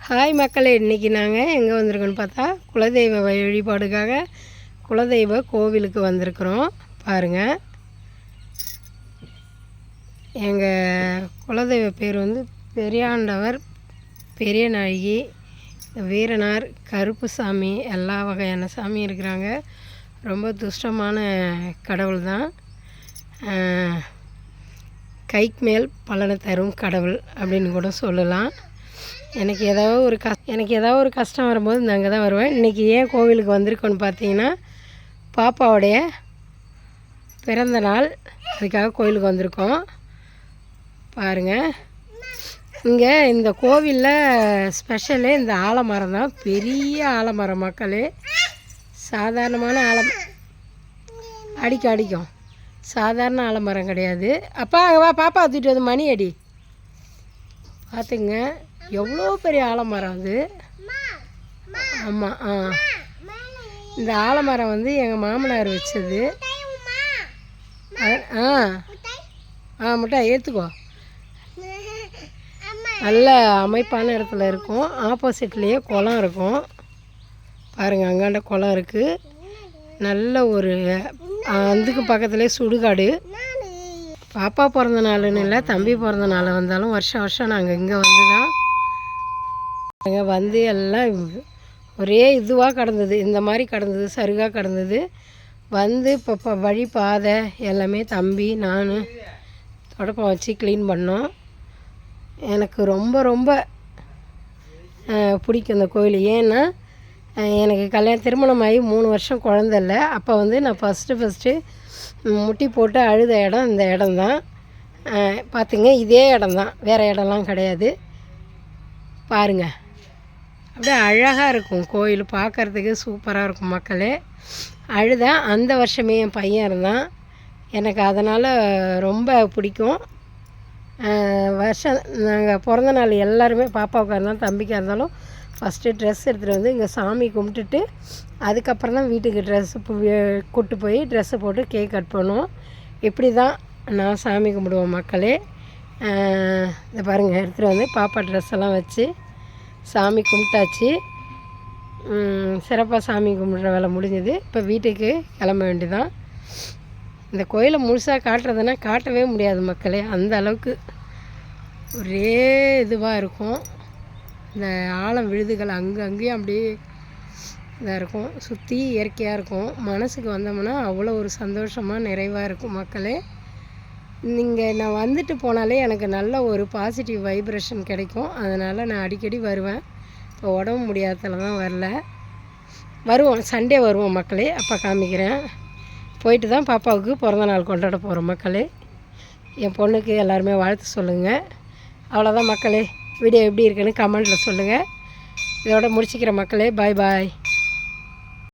Hi மக்களே, இன்றைக்கி நாங்கள் எங்கே வந்திருக்கோன்னு பார்த்தா குலதெய்வ வழிபாடுக்காக குலதெய்வ கோவிலுக்கு வந்திருக்கிறோம். பாருங்கள், எங்கள் குலதெய்வ பேர் வந்து பெரியாண்டவர், பெரியநாயகி, வீரனார், கருப்புசாமி, எல்லா வகையான சாமி இருக்கிறாங்க. ரொம்ப துஷ்டமான கடவுள் தான். கைக்கு மேல் பலனை தரும் கடவுள் அப்படின்னு கூட சொல்லலாம். எனக்கு ஏதாவது ஒரு கஷ்டம் வரும்போது நான் அங்கே தான் வருவேன். இன்றைக்கி ஏன் கோவிலுக்கு வந்திருக்கோன்னு பார்த்தீங்கன்னா, பாப்பாவுடைய பிறந்த நாள், அதுக்காக கோவிலுக்கு வந்திருக்கோம். பாருங்கள், இங்கே இந்த கோவிலில் ஸ்பெஷலே இந்த ஆலமரம் தான். பெரிய ஆலமரம் மக்களே, சாதாரணமான அடிக்கும் சாதாரண ஆலமரம் கிடையாது. அப்பா அங்கே வா, பாப்பா தூக்கிட்டு வந்து மணி அடி. பார்த்துங்க, எவ்வளோ பெரிய ஆலமரம் அது. ஆமாம், இந்த ஆலமரம் வந்து எங்கள் மாமனார் வச்சது. முட்டை ஏற்றுக்கோ. நல்ல அமைப்பான இடத்துல இருக்கும். ஆப்போசிட்லேயே குளம் இருக்கும். பாருங்கள், அங்காண்ட குளம் இருக்குது. நல்ல ஒரு அதுக்கு பக்கத்துலேயே சுடுகாடு. பாப்பா பிறந்த நாளுன்னு இல்லை, தம்பி பிறந்த நாள் வந்தாலும் வருஷம் நாங்கள் இங்கே வந்து தான் நாங்கள் வந்து எல்லாம் ஒரே இதுவாக கடந்தது, இந்த மாதிரி கடந்தது, சருகாக கடந்தது. வந்து இப்போ வழி பாதை எல்லாமே தம்பி நான் தொடப்பம் வச்சு க்ளீன் பண்ணோம். எனக்கு ரொம்ப ரொம்ப பிடிக்கும் இந்த கோயில். ஏன்னா எனக்கு திருமணம் ஆகி 3 வருஷம் குழந்த இல்லை. அப்போ வந்து நான் ஃபஸ்ட்டு முட்டி போட்டு அழுத இடம் இந்த இடம்தான். பார்த்துங்க, இதே இடம்தான், வேறு இடம்லாம் கிடையாது. பாருங்கள், அப்படியே அழகாக இருக்கும் கோயில், பார்க்குறதுக்கு சூப்பராக இருக்கும் மக்களே. அழுதேன் அந்த வருஷமே, என் பையன் இருந்தான். எனக்கு அதனால் ரொம்ப பிடிக்கும். நாங்கள் பிறந்த நாள் எல்லாருமே, பாப்பாவுக்காக இருந்தாலும் தம்பிக்காக இருந்தாலும், ஃபஸ்ட்டு ட்ரெஸ் எடுத்துகிட்டு வந்து இங்கே சாமி கும்பிட்டுட்டு அதுக்கப்புறம் தான் வீட்டுக்கு கூப்பிட்டு போய் ட்ரெஸ்ஸை போட்டு கேக் கட் பண்ணுவோம். இப்படி தான் நான் சாமி கும்பிடுவோம் மக்களே. இதை பாருங்கள், எடுத்துகிட்டு வந்து பாப்பா ட்ரெஸ் எல்லாம் வச்சு சாமி கும்பிட்டாச்சு. சிறப்பாக சாமி கும்பிட்ற வேலை முடிஞ்சது. இப்போ வீட்டுக்கு கிளம்ப வேண்டியதான். இந்த கோயிலை முழுசாக காட்டுறதுன்னா காட்டவே முடியாது மக்களே, அந்த அளவுக்கு ஒரே இதுவாக இருக்கும். இந்த ஆழம் விழுதுகள் அங்கேயும் அப்படியே இதாக இருக்கும். சுற்றி இயற்கையாக இருக்கும். மனசுக்கு வந்தோம்னா அவ்வளோ ஒரு சந்தோஷமாக நிறைவாக இருக்கும் மக்களே. நீங்கள் நான் வந்துட்டு போனாலே எனக்கு நல்ல ஒரு பாசிட்டிவ் வைப்ரேஷன் கிடைக்கும். அதனால் நான் அடிக்கடி வருவேன். இப்போ உடம்பு முடியாததில் தான் வருவோம். சண்டே வருவோம் மக்களே. அப்போ காமிக்கிறேன். போயிட்டு தான் பாப்பாவுக்கு பிறந்த நாள் கொண்டாட போகிறோம் மக்களே. என் பொண்ணுக்கு எல்லாருமே வாழ்த்து சொல்லுங்கள். அவ்வளோதான் மக்களே. வீடியோ எப்படி இருக்குன்னு கமெண்ட்டில் சொல்லுங்கள். இதோட முடிச்சுக்கிற மக்களே. பாய் பாய்.